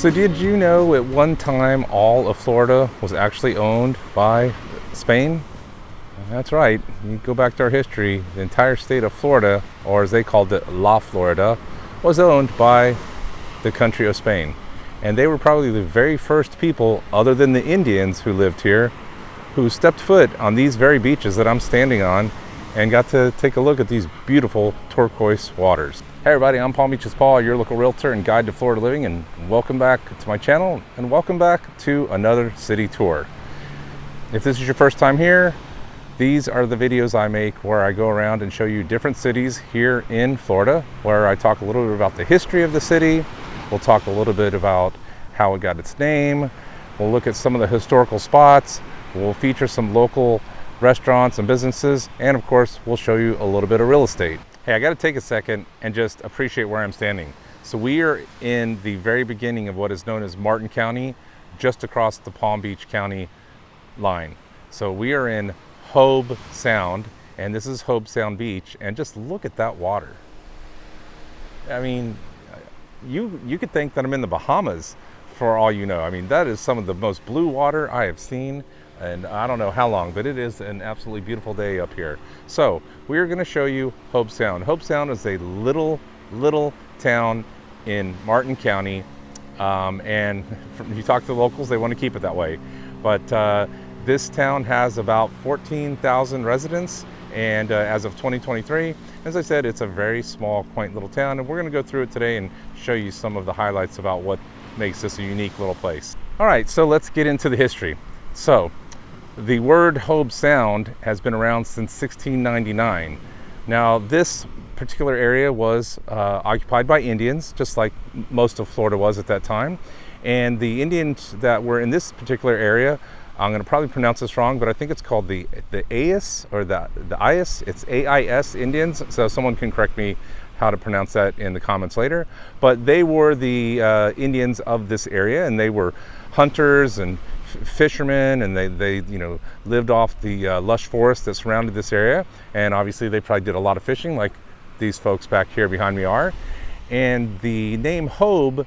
So did you know at one time all of Florida was actually owned by Spain? That's right. You go back to our history, the entire state of Florida, or as they called it, La Florida, was owned by the country of Spain. And they were probably the very first people, other than the Indians who lived here, who stepped foot on these very beaches that I'm standing on and got to take a look at these beautiful turquoise waters. Hey everybody, I'm Palm Beach's Paul, your local realtor and guide to Florida living, and welcome back to my channel and welcome back to another city tour. If this is your first time here, these are the videos I make where I go around and show you different cities here in Florida, where I talk a little bit about the history of the city. We'll talk a little bit about how it got its name. We'll look at some of the historical spots. We'll feature some local restaurants and businesses, and of course we'll show you a little bit of real estate. Hey, I got to take a second and just appreciate where I'm standing. So we are in the very beginning of what is known as Martin County, just across the Palm Beach County line. So we are in Hobe Sound, and this is Hobe Sound Beach, and just look at that water. I mean, you could think that I'm in the Bahamas for all you know. I mean, that is some of the most blue water I have seen, and I don't know how long, but it is an absolutely beautiful day up here. So we're going to show you Hobe Sound. Hobe Sound is a little town in Martin County, and you talk to the locals, they want to keep it that way. But this town has about 14,000 residents, and as of 2023, as I said, it's a very small, quaint little town, and we're going to go through it today and show you some of the highlights about what makes this a unique little place. All right, so let's get into the history. So the word Hobe Sound has been around since 1699. Now, this particular area was occupied by Indians, just like most of Florida was at that time. And the Indians that were in this particular area, I'm going to probably pronounce this wrong, but I think it's called the Ais, or the Ais. It's AIS Indians, so someone can correct me how to pronounce that in the comments later. But they were the Indians of this area, and they were hunters and fishermen, and they you know, lived off the lush forest that surrounded this area. And obviously they probably did a lot of fishing, like these folks back here behind me are. And the name Hobe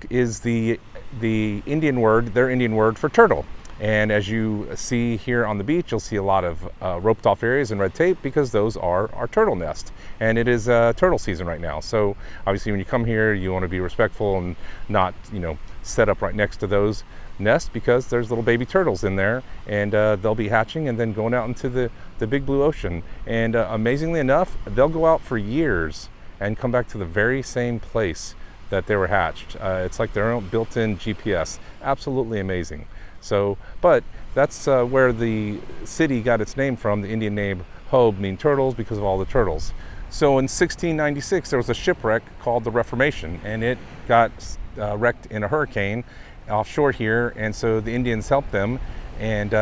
is the Indian word, their Indian word for turtle. And as you see here on the beach, you'll see a lot of roped off areas and red tape, because those are our turtle nest. And it is turtle season right now. So obviously when you come here, you want to be respectful and not, you know, set up right next to those nests, because there's little baby turtles in there, and they'll be hatching and then going out into the big blue ocean. And amazingly enough, they'll go out for years and come back to the very same place that they were hatched. It's like their own built-in GPS. Absolutely amazing. So, but that's where the city got its name from. The Indian name Hobe means turtles, because of all the turtles. So in 1696, there was a shipwreck called the Reformation, and it got wrecked in a hurricane offshore here. And so the Indians helped them, and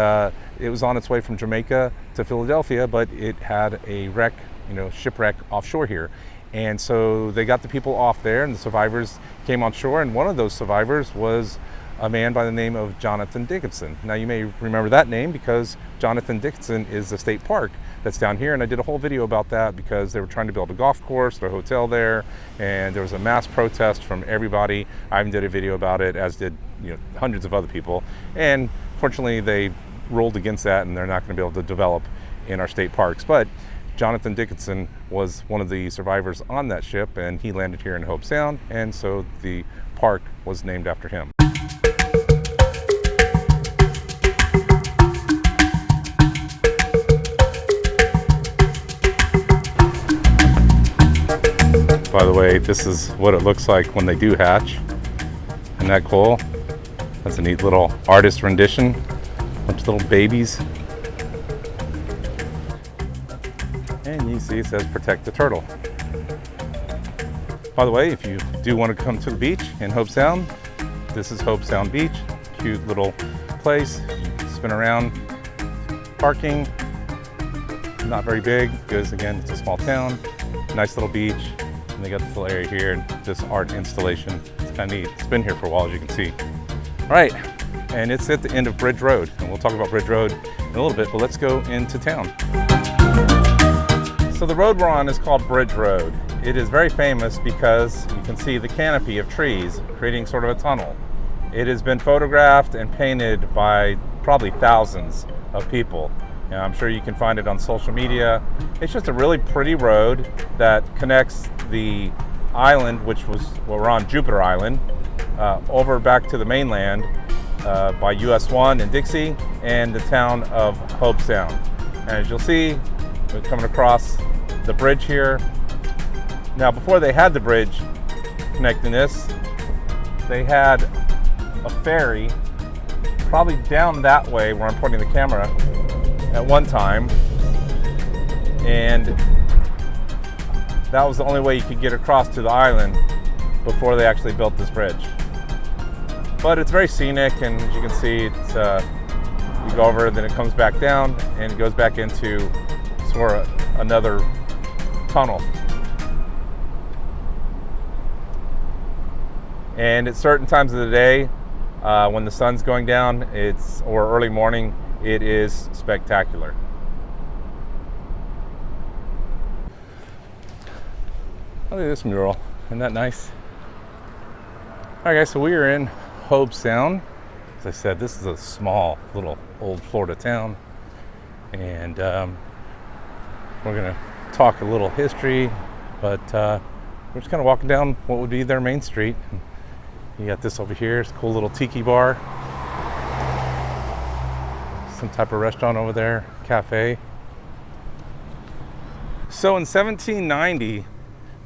it was on its way from Jamaica to Philadelphia, but it had a wreck, you know, shipwreck offshore here. And so they got the people off there, and the survivors came on shore, and one of those survivors was a man by the name of Jonathan Dickinson. Now you may remember that name because Jonathan Dickinson is the state park that's down here, and I did a whole video about that because they were trying to build a golf course, a hotel there, and there was a mass protest from everybody. I even did a video about it, as did, you know, hundreds of other people, and fortunately they ruled against that, and they're not going to be able to develop in our state parks. But Jonathan Dickinson was one of the survivors on that ship, and he landed here in Hobe Sound, and so the park was named after him. By the way, this is what it looks like when they do hatch. Isn't that cool? That's a neat little artist rendition. Bunch of little babies. And you see it says protect the turtle. By the way, if you do want to come to the beach in Hobe Sound, this is Hobe Sound Beach. Cute little place. You can spin around. Parking, not very big, because again, it's a small town. Nice little beach. And they got this little area here, and this art installation. It's kind of neat. It's been here for a while, as you can see. All right, and it's at the end of Bridge Road, and we'll talk about Bridge Road in a little bit, but let's go into town. So the road we're on is called Bridge Road, it is very famous because you can see the canopy of trees creating sort of a tunnel. It has been photographed and painted by probably thousands of people. I'm sure you can find it on social media. It's just a really pretty road that connects the island, which was, well, we're on Jupiter Island, over back to the mainland by US 1 and Dixie, and the town of Hobe Sound. And as you'll see, we're coming across the bridge here. Now, before they had the bridge connecting this, they had a ferry probably down that way where I'm pointing the camera at one time, and that was the only way you could get across to the island before they actually built this bridge. But it's very scenic, and as you can see, it's, you go over, then it comes back down, and it goes back into sort of another tunnel. And at certain times of the day, when the sun's going down, or early morning, it is spectacular. Look at this mural. Isn't that nice? All right, guys, so we are in Hobe Sound. As I said, this is a small little old Florida town, and we're gonna talk a little history, but we're just kind of walking down what would be their main street. You got this over here. It's a cool little tiki bar. Some type of restaurant over there, cafe. So in 1790,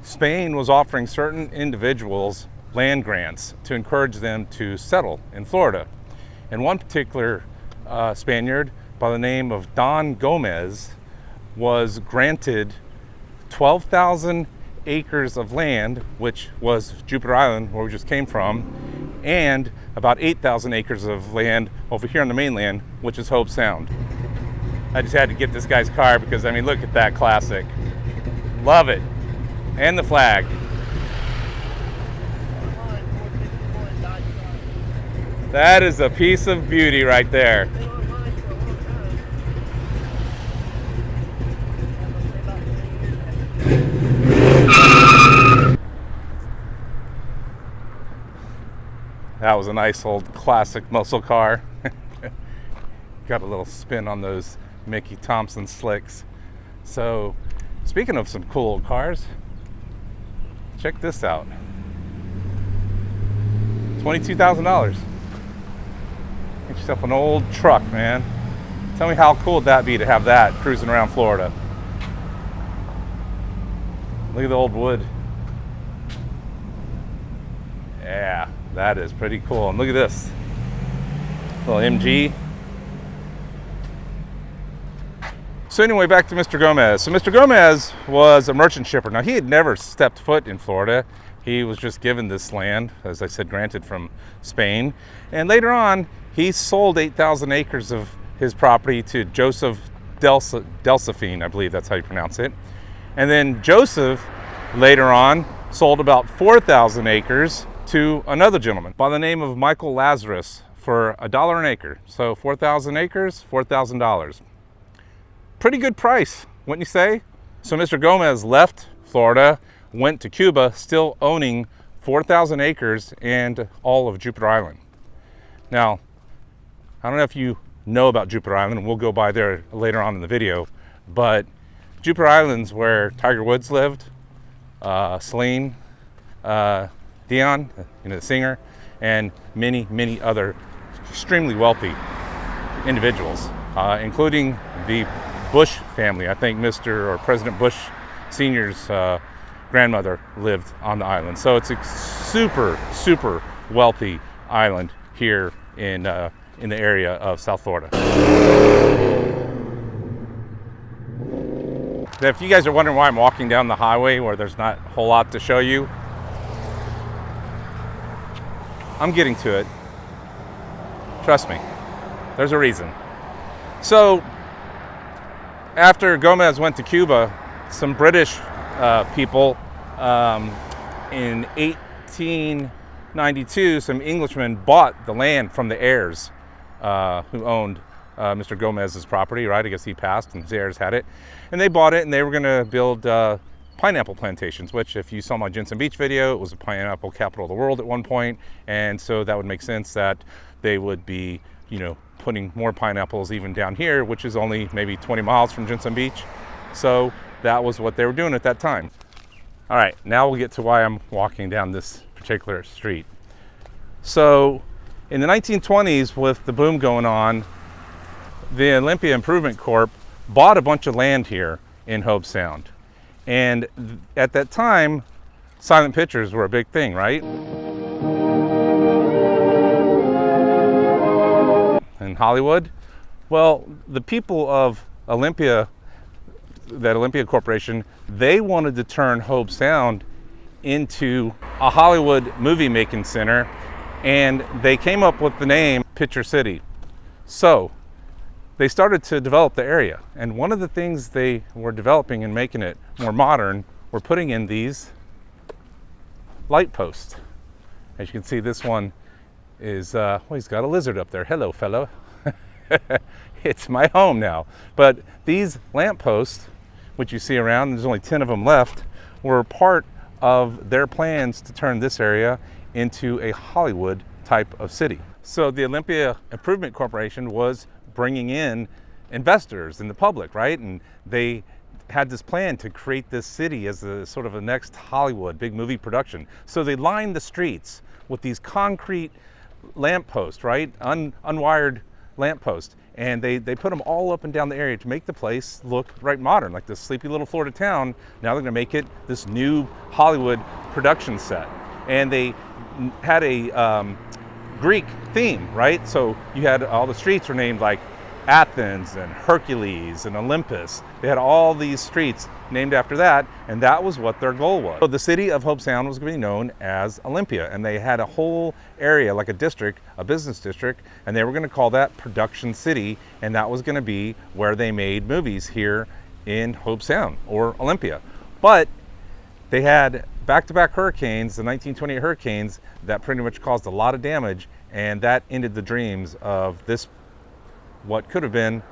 Spain was offering certain individuals land grants to encourage them to settle in Florida. And one particular Spaniard by the name of Don Gomez was granted 12,000 acres of land, which was Jupiter Island, where we just came from, and about 8,000 acres of land over here on the mainland, which is Hobe Sound. I just had to get this guy's car because, I mean, look at that classic. Love it. And the flag. That is a piece of beauty right there. That was a nice old classic muscle car. Got a little spin on those Mickey Thompson slicks. So, speaking of some cool old cars, check this out. $22,000. Get yourself an old truck, man. Tell me how cool would that be to have that cruising around Florida. Look at the old wood. Yeah, that is pretty cool. And look at this little MG. So anyway, back to Mr. Gomez. So Mr. Gomez was a merchant shipper. Now, he had never stepped foot in Florida. He was just given this land, as I said, granted from Spain. And later on, he sold 8,000 acres of his property to Joseph Delphine, I believe that's how you pronounce it. And then Joseph, later on, sold about 4,000 acres to another gentleman by the name of Michael Lazarus for $1 an acre. So 4,000 acres, $4,000. Pretty good price, wouldn't you say? So Mr. Gomez left Florida, went to Cuba, still owning 4,000 acres and all of Jupiter Island. Now, I don't know if you know about Jupiter Island, and we'll go by there later on in the video, but Jupiter Island's where Tiger Woods lived, Celine Dion, the singer, and many, many other extremely wealthy individuals, including the Bush family. I think Mr. or President Bush Sr.'s grandmother lived on the island. So it's a super, super wealthy island here in the area of South Florida. If you guys are wondering why I'm walking down the highway where there's not a whole lot to show you, I'm getting to it. Trust me, there's a reason. So, after Gomez went to Cuba, some British people in 1892, some Englishmen bought the land from the heirs who owned Mr. Gomez's property, right? I guess he passed and his heirs had it. And they bought it, and they were going to build pineapple plantations, which if you saw my Jensen Beach video, it was a pineapple capital of the world at one point. And so that would make sense that they would be, you know, putting more pineapples even down here, which is only maybe 20 miles from Jensen Beach. So that was what they were doing at that time. All right, now we'll get to why I'm walking down this particular street. So in the 1920s, with the boom going on, the Olympia Improvement Corp bought a bunch of land here in Hobe Sound. And at that time, silent pictures were a big thing, right? In Hollywood. Well, the people of Olympia, that Olympia Corporation, they wanted to turn Hobe Sound into a Hollywood movie making center, and they came up with the name Picture City. So they started to develop the area, and one of the things they were developing and making it more modern were putting in these light posts. As you can see, this one is, well, he's got a lizard up there. Hello, fellow. It's my home now. But these lamp posts, which you see around, there's only 10 of them left, were part of their plans to turn this area into a Hollywood type of city. So the Olympia Improvement Corporation was bringing in investors and the public, right? And they had this plan to create this city as a sort of a next Hollywood big movie production. So they lined the streets with these concrete lampposts, right? Unwired lampposts. And they put them all up and down the area to make the place look right modern, like this sleepy little Florida town. Now they're gonna make it this new Hollywood production set. And they had a Greek theme, right? So you had all the streets were named like Athens and Hercules and Olympus. They had all these streets named after that, and that was what their goal was. So the city of Hobe Sound was going to be known as Olympia, and they had a whole area, like a district, a business district, and they were going to call that Production City, and that was going to be where they made movies here in Hobe Sound, or Olympia. But they had back-to-back hurricanes, the 1928 hurricanes, that pretty much caused a lot of damage, and that ended the dreams of this, what could have been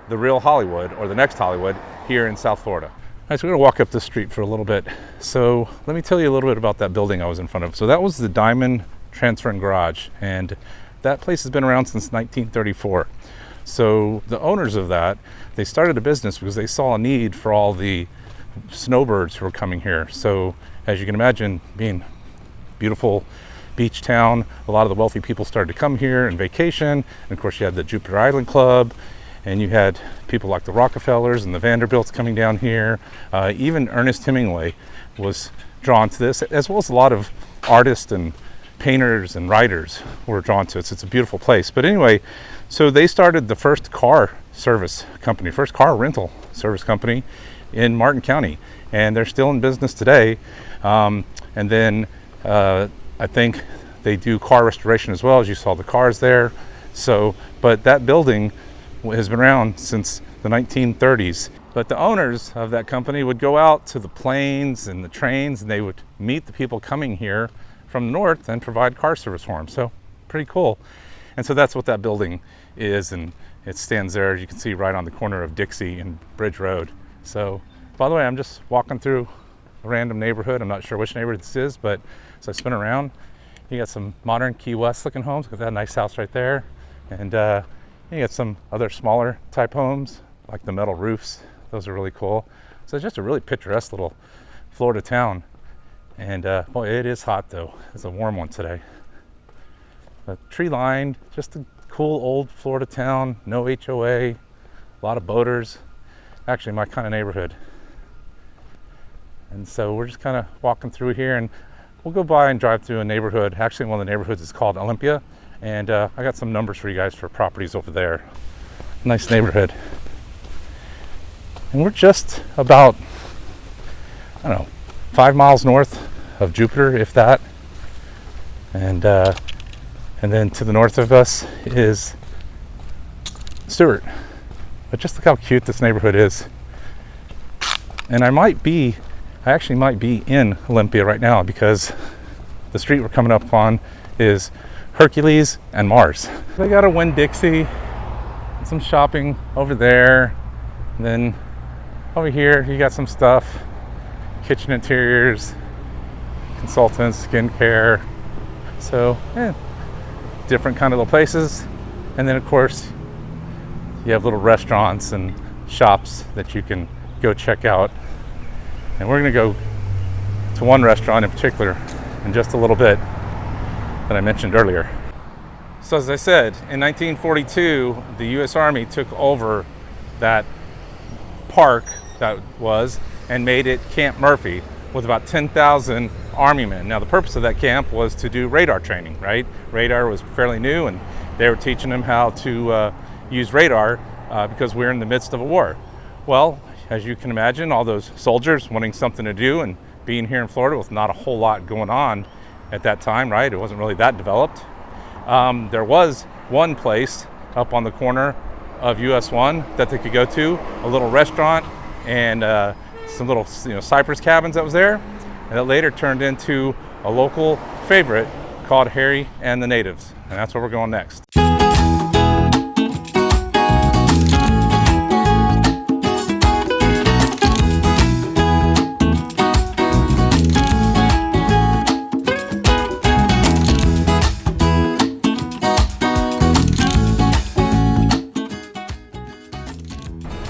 the real Hollywood, or the next Hollywood, here in South Florida. All right, so we're gonna walk up this street for a little bit. So let me tell you a little bit about that building I was in front of. So that was the Diamond Transfer and Garage, and that place has been around since 1934. So the owners of that, they started a business because they saw a need for all the snowbirds who were coming here. So as you can imagine, being beautiful beach town, a lot of the wealthy people started to come here and vacation. And of course you had the Jupiter Island Club, and you had people like the Rockefellers and the Vanderbilts coming down here. Even Ernest Hemingway was drawn to this, as well as a lot of artists and painters and writers were drawn to it. So it's a beautiful place. But anyway, so they started the first car service company, first car rental service company in Martin County, and they're still in business today. And then I think they do car restoration as well, as you saw the cars there. So, but that building has been around since the 1930s. But the owners of that company would go out to the planes and the trains, and they would meet the people coming here from the north and provide car service for them. So pretty cool. And so that's what that building is, and it stands there, as you can see, right on the corner of Dixie and Bridge Road. So, by the way, I'm just walking through a random neighborhood. I'm not sure which neighborhood this is, but as I spin around, you got some modern Key West looking homes. Got that nice house right there. And you got some other smaller type homes, like the metal roofs. Those are really cool. So it's just a really picturesque little Florida town. And boy, it is hot though. It's a warm one today. Tree lined, just a cool old Florida town, no HOA, a lot of boaters. Actually my kind of neighborhood. And so we're just kind of walking through here, and we'll go by and drive through a neighborhood. Actually, one of the neighborhoods is called Olympia, and I got some numbers for you guys for properties over there. Nice neighborhood. And we're just about, I don't know, 5 miles north of Jupiter, if that. And then to the north of us is Stewart. But just look how cute this neighborhood is. And I actually might be in Olympia right now, because the street we're coming up on is Hercules and Mars. They got a Winn-Dixie, some shopping over there. And then over here, you got some stuff, kitchen interiors, consultants, skincare. So, different kind of little places. And then of course, you have little restaurants and shops that you can go check out. And we're gonna go to one restaurant in particular in just a little bit that I mentioned earlier. So as I said, in 1942, the U.S. Army took over that park that was and made it Camp Murphy with about 10,000 Army men. Now the purpose of that camp was to do radar training, right? Radar was fairly new and they were teaching them how to use radar because we're in the midst of a war. Well, as you can imagine, all those soldiers wanting something to do and being here in Florida with not a whole lot going on at that time, right? It wasn't really that developed. There was one place up on the corner of US 1 that they could go to, a little restaurant and some little cypress cabins that was there, and that later turned into a local favorite called Harry and the Natives, and that's where we're going next.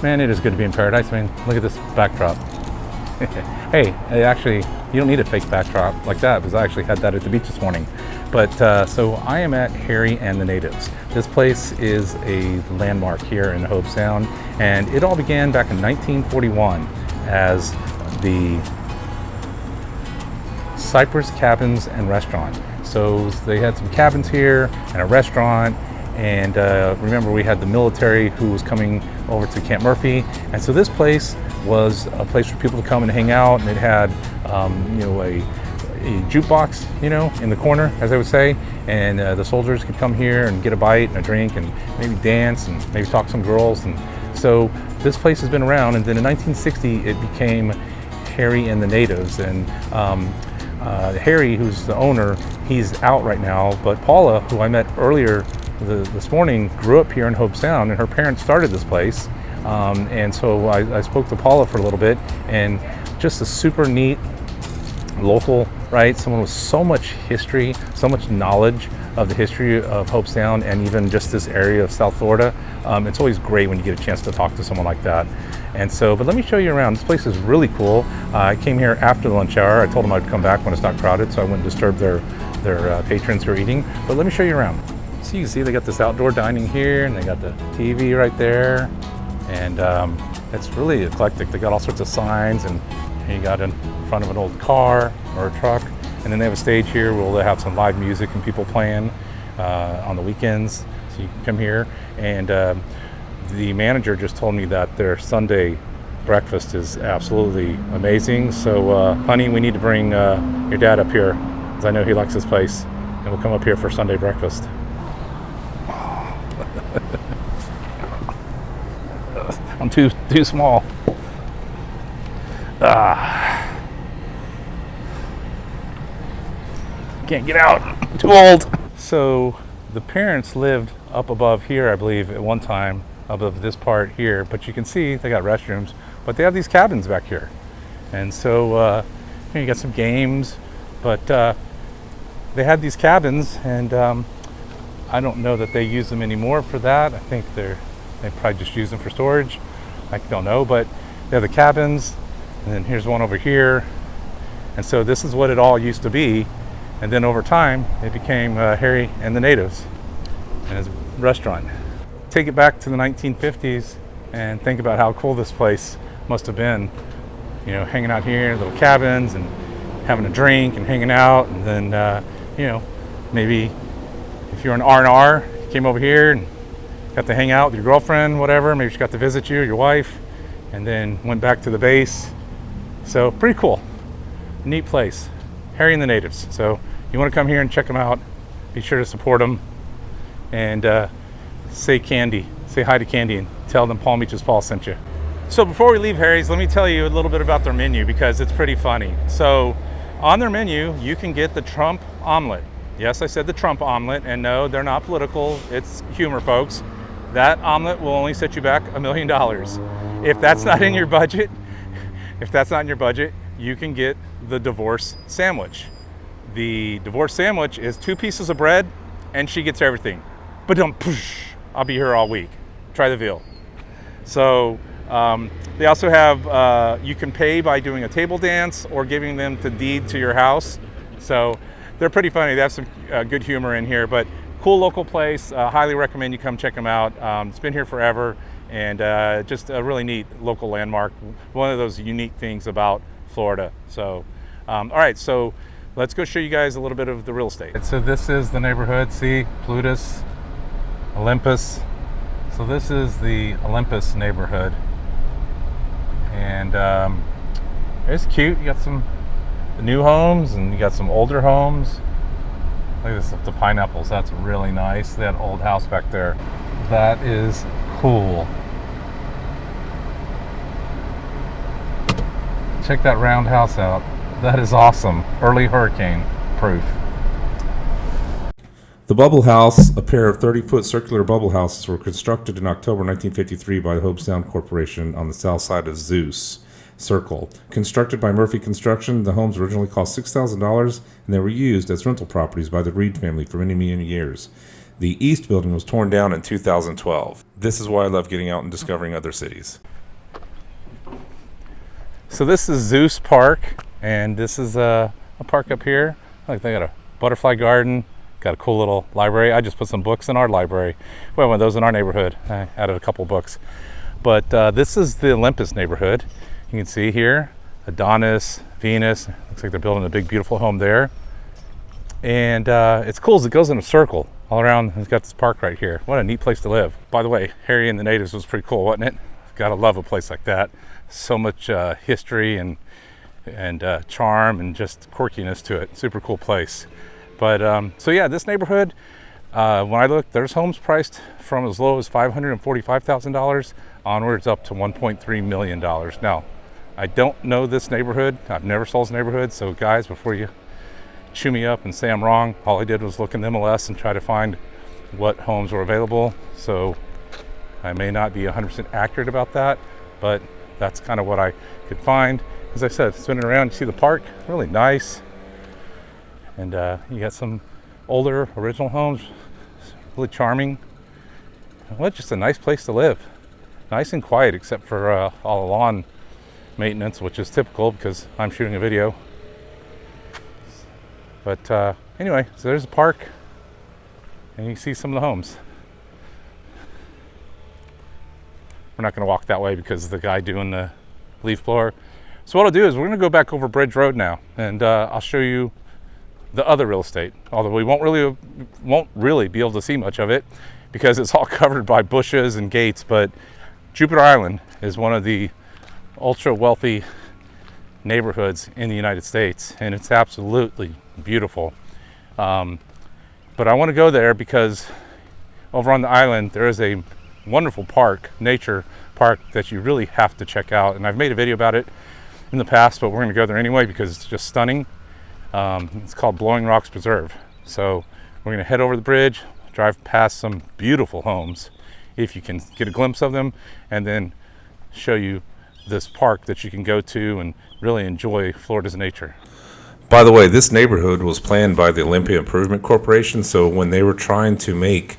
Man, it is good to be in paradise. I mean, look at this backdrop. Hey, actually, you don't need a fake backdrop like that because I actually had that at the beach this morning. But so I am at Harry and the Natives. This place is a landmark here in Hobe Sound, and it all began back in 1941 as the Cypress Cabins and Restaurant. So they had some cabins here and a restaurant. And remember, we had the military who was coming over to Camp Murphy, and so this place was a place for people to come and hang out. And it had, a jukebox, in the corner, as I would say, and the soldiers could come here and get a bite and a drink and maybe dance and maybe talk to some girls. And so this place has been around. And then in 1960, it became Harry and the Natives. And Harry, who's the owner, he's out right now. But Paula, who I met earlier this morning, grew up here in Hobe Sound, and her parents started this place. And so I spoke to Paula for a little bit, and just a super neat local, right? Someone with so much history, so much knowledge of the history of Hobe Sound and even just this area of South Florida. It's always great when you get a chance to talk to someone like that. And so, but let me show you around. This place is really cool. I came here after the lunch hour. I told them I'd come back when it's not crowded, so I wouldn't disturb their patrons who are eating. But let me show you around. So you can see they got this outdoor dining here, and they got the TV right there, and it's really eclectic. They got all sorts of signs, and you got in front of an old car or a truck, and then they have a stage here where they have some live music and people playing on the weekends. So you can come here, and the manager just told me that their Sunday breakfast is absolutely amazing. So honey, we need to bring your dad up here, because I know he likes this place, and we'll come up here for Sunday breakfast. I'm too small. Can't get out. I'm too old. So the parents lived up above here, I believe, at one time, above this part here. But you can see they got restrooms, but they have these cabins back here. And so you got some games, but they had these cabins, and I don't know that they use them anymore for that. I think they probably just use them for storage. I don't know, but they have the cabins, and then here's one over here. And so this is what it all used to be. And then over time, it became Harry and the Natives and his restaurant. Take it back to the 1950s and think about how cool this place must have been. Hanging out here, little cabins, and having a drink and hanging out. And then, maybe if you're an R&R, you came over here and got to hang out with your girlfriend, whatever. Maybe she got to visit you, your wife, and then went back to the base. So pretty cool. Neat place. Harry and the Natives. So you want to come here and check them out. Be sure to support them. And say hi to Candy, and tell them Palm Beaches Paul sent you. So before we leave Harry's, let me tell you a little bit about their menu, because it's pretty funny. So on their menu, you can get the Trump omelet. Yes, I said the Trump omelet, and no, they're not political. It's humor, folks. That omelet will only set you back $1 million. If that's not in your budget, you can get the divorce sandwich. The divorce sandwich is 2 pieces of bread and she gets everything. But I'll be here all week. Try the veal. So they also have, you can pay by doing a table dance or giving them the deed to your house. So they're pretty funny. They have some good humor in here, but cool local place. Highly recommend you come check them out. It's been here forever, and just a really neat local landmark. One of those unique things about Florida. So, all right, so let's go show you guys a little bit of the real estate. So this is the neighborhood. See, Plutus, Olympus. So this is the Olympus neighborhood, and it's cute. You got some new homes and you got some older homes. Look at this, the pineapples. That's really nice. That old house back there. That is cool. Check that round house out. That is awesome. Early hurricane proof. The bubble house, a pair of 30-foot circular bubble houses, were constructed in October 1953 by the Hobe Sound Corporation on the south side of Zeus Circle. Constructed by Murphy Construction, the homes originally cost $6,000 and they were used as rental properties by the Reed family for many, many years. The east building was torn down in 2012. This is why I love getting out and discovering other cities. So this is Zeus Park, and this is a park up here. Like they got a butterfly garden. Got a cool little library. I just put some books in our library. Well, one of those in our neighborhood. I added a couple books. But this is the Olympus neighborhood. You can see here, Adonis, Venus. Looks like they're building a big, beautiful home there. And it's cool as it goes in a circle all around. It's got this park right here. What a neat place to live. By the way, Harry and the Natives was pretty cool, wasn't it? Gotta love a place like that. So much history and charm and just quirkiness to it. Super cool place. But so yeah, this neighborhood, when I looked, there's homes priced from as low as $545,000 onwards up to $1.3 million. Now, I don't know this neighborhood. I've never sold this neighborhood. So guys, before you chew me up and say I'm wrong, all I did was look in the MLS and try to find what homes were available. So I may not be 100% accurate about that, but that's kind of what I could find. As I said, spinning around, you see the park, really nice. And you got some older original homes, really charming. Well, just a nice place to live. Nice and quiet, except for all the lawn maintenance, which is typical because I'm shooting a video. But anyway, so there's a park, and you see some of the homes. We're not going to walk that way because of the guy doing the leaf blower. So what I'll do is we're going to go back over Bridge Road now, and I'll show you the other real estate, although we won't really be able to see much of it because it's all covered by bushes and gates. But Jupiter Island is one of the ultra wealthy neighborhoods in the United States, and it's absolutely beautiful. But I want to go there because over on the island there is a wonderful park, nature park, that you really have to check out. And I've made a video about it in the past, but we're going to go there anyway because it's just stunning. It's called Blowing Rocks Preserve. So we're going to head over the bridge, drive past some beautiful homes, if you can get a glimpse of them, and then show you this park that you can go to and really enjoy Florida's nature. By the way, this neighborhood was planned by the Olympia Improvement Corporation, so when they were trying to make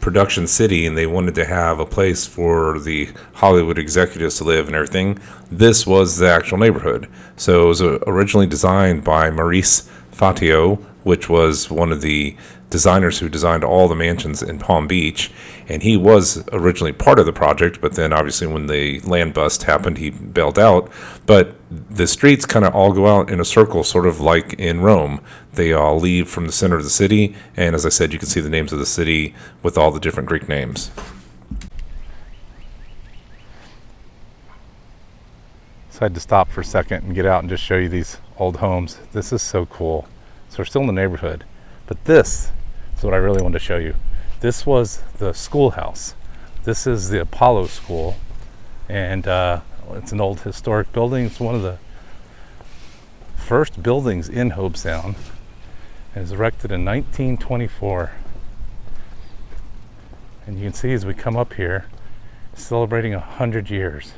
Production City and they wanted to have a place for the Hollywood executives to live and everything, this was the actual neighborhood. So it was originally designed by Maurice Fatio, which was one of the designers who designed all the mansions in Palm Beach, and he was originally part of the project, but then obviously when the land bust happened, he bailed out. But the streets kind of all go out in a circle, sort of like in Rome. They all leave from the center of the city, and as I said, you can see the names of the city with all the different Greek names. So I had to stop for a second and get out and just show you these old homes. This is so cool. So we're still in the neighborhood, but this is what I really wanted to show you. This was the schoolhouse. This is the Apollo School, and it's an old historic building. It's one of the first buildings in Hobe Sound. It was erected in 1924. And you can see as we come up here, celebrating 100 years.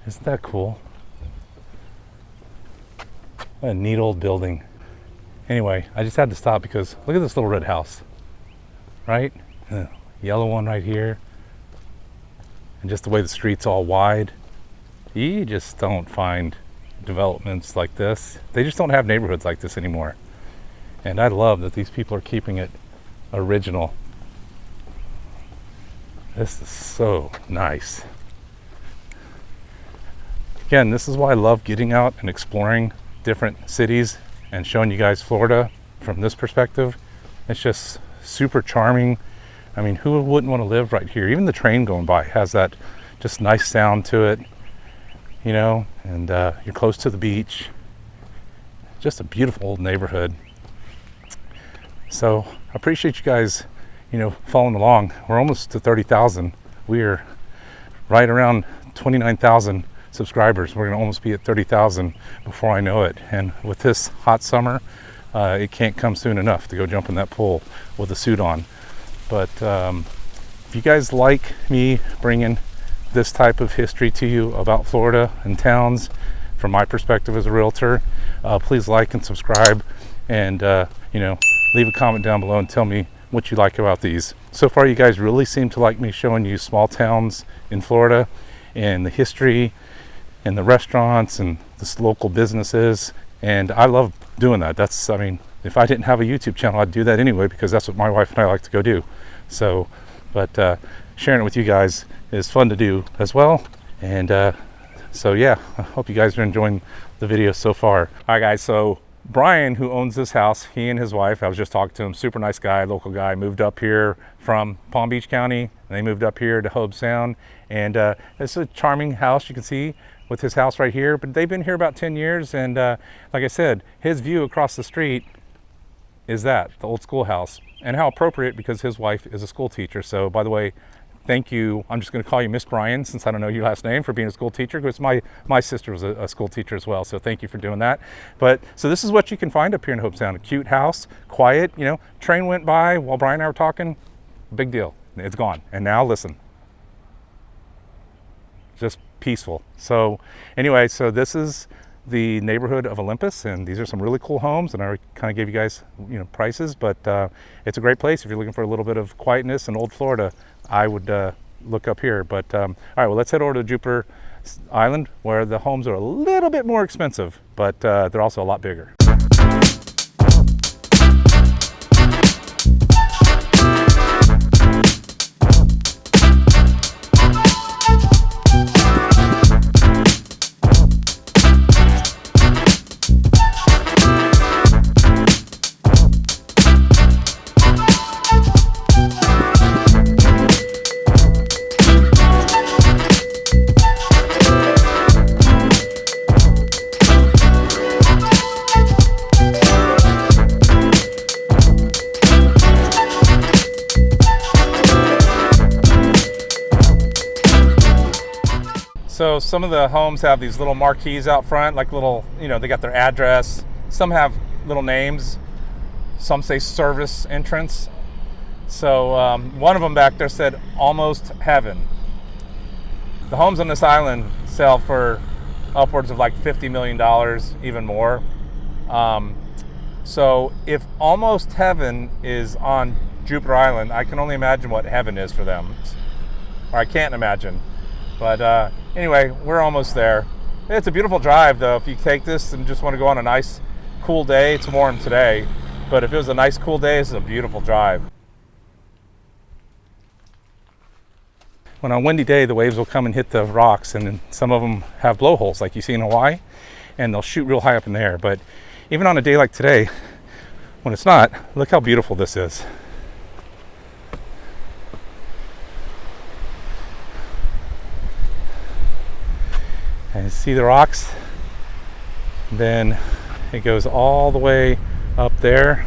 Isn't that cool? What a neat old building. Anyway, I just had to stop because look at this little red house, right? The yellow one right here. And just the way the street's all wide. You just don't find developments like this. They just don't have neighborhoods like this anymore. And I love that these people are keeping it original. This is so nice. Again, this is why I love getting out and exploring different cities and showing you guys Florida from this perspective. It's just super charming. I mean, who wouldn't want to live right here? Even the train going by has that just nice sound to it, you know, and you're close to the beach. Just a beautiful old neighborhood. So I appreciate you guys, you know, following along. We're almost to 30,000. We're right around 29,000 subscribers. We're going to almost be at 30,000 before I know it. And with this hot summer, it can't come soon enough to go jump in that pool with a suit on. But if you guys like me bringing this type of history to you about Florida and towns from my perspective as a realtor, please like and subscribe, and you know, leave a comment down below and tell me what you like about these. So far, you guys really seem to like me showing you small towns in Florida and the history and the restaurants and the local businesses, and I love doing that. That's, I mean, if I didn't have a YouTube channel, I'd do that anyway, because that's what my wife and I like to go do. So, but sharing it with you guys is fun to do as well. And so yeah, I hope you guys are enjoying the video so far. All right, guys, so Brian, who owns this house, he and his wife, I was just talking to him, super nice guy, local guy, moved up here from Palm Beach County, and they moved up here to Hobe Sound. And it's a charming house, you can see, with his house right here. But they've been here about 10 years, and like I said, his view across the street is that, the old schoolhouse. And how appropriate, because his wife is a school teacher. So, by the way, thank you. I'm just going to call you Miss Brian, since I don't know your last name, for being a school teacher, because my sister was a school teacher as well. So thank you for doing that. But so this is what you can find up here in Hobe Sound. A cute house, quiet, you know, train went by while Brian and I were talking, big deal. It's gone. And now listen, just peaceful. So anyway, so this is the neighborhood of Olympus, and these are some really cool homes, and I kind of gave you guys, you know, prices, but it's a great place if you're looking for a little bit of quietness in old Florida. I would look up here. But all right, well, let's head over to Jupiter Island, where the homes are a little bit more expensive, but they're also a lot bigger. So some of the homes have these little marquees out front, like little, you know, they got their address. Some have little names. Some say service entrance. So one of them back there said, "Almost Heaven." The homes on this island sell for upwards of like $50 million, even more. So if Almost Heaven is on Jupiter Island, I can only imagine what heaven is for them. Or I can't imagine. But anyway, we're almost there. It's a beautiful drive, though. If you take this and just want to go on a nice, cool day, it's warm today. But if it was a nice, cool day, this is a beautiful drive. When on a windy day, the waves will come and hit the rocks, and then some of them have blowholes, like you see in Hawaii, and they'll shoot real high up in the air. But even on a day like today, when it's not, look how beautiful this is. And see the rocks? Then it goes all the way up there.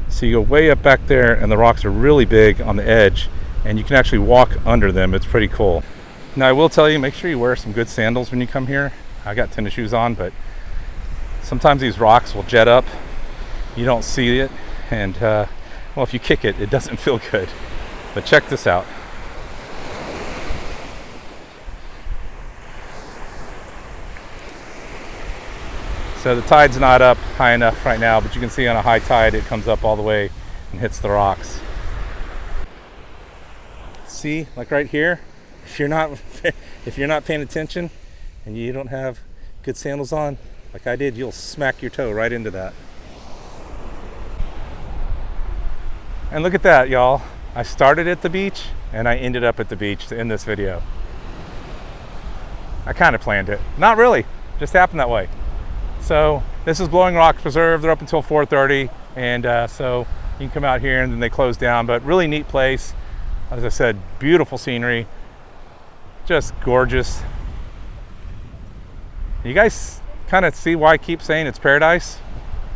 So you go way up back there, and the rocks are really big on the edge, and you can actually walk under them. It's pretty cool. Now I will tell you, make sure you wear some good sandals when you come here. I got tennis shoes on, but sometimes these rocks will jet up. You don't see it, and well, if you kick it, it doesn't feel good. But check this out. So the tide's not up high enough right now, but you can see on a high tide it comes up all the way and hits the rocks. See, like right here, if you're not paying attention and you don't have good sandals on, like I did, you'll smack your toe right into that. And look at that, y'all. I started at the beach and I ended up at the beach to end this video. I kind of planned it. Not really, just happened that way. So this is Blowing Rock Preserve. They're up until 4:30, and so you can come out here and then they close down, but really neat place. As I said, beautiful scenery, just gorgeous. You guys kind of see why I keep saying it's paradise?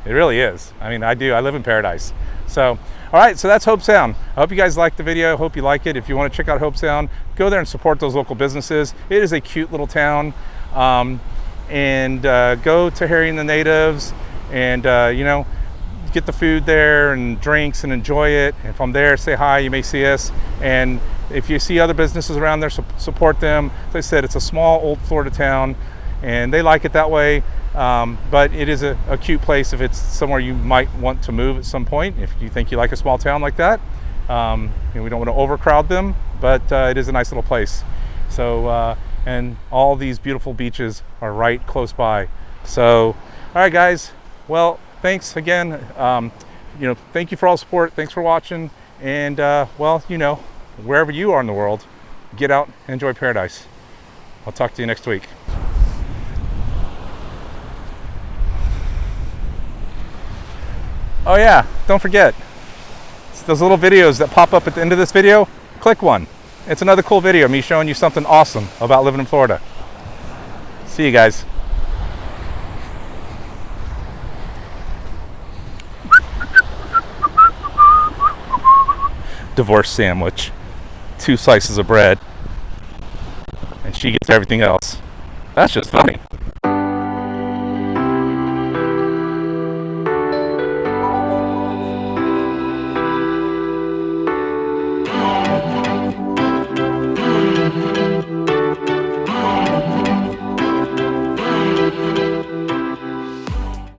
It really is. I mean, I do. I live in paradise. So, all right, so that's Hobe Sound. I hope you guys liked the video. I hope you like it. If you want to check out Hobe Sound, go there and support those local businesses. It is a cute little town. And go to Harry and the Natives and, you know, get the food there and drinks and enjoy it. And from there, say hi. You may see us. And if you see other businesses around there, support them. As I said, it's a small old Florida town and they like it that way. But it is a cute place if it's somewhere you might want to move at some point, if you think you like a small town like that. And we don't want to overcrowd them, but it is a nice little place. So, and all these beautiful beaches are right close by. So, all right, guys. Well, thanks again. You know, thank you for all the support. Thanks for watching. And, well, you know, wherever you are in the world, get out and enjoy paradise. I'll talk to you next week. Oh yeah, don't forget, it's those little videos that pop up at the end of this video, click one. It's another cool video of me showing you something awesome about living in Florida. See you guys. Divorce sandwich, 2 slices of bread, and she gets everything else. That's just funny.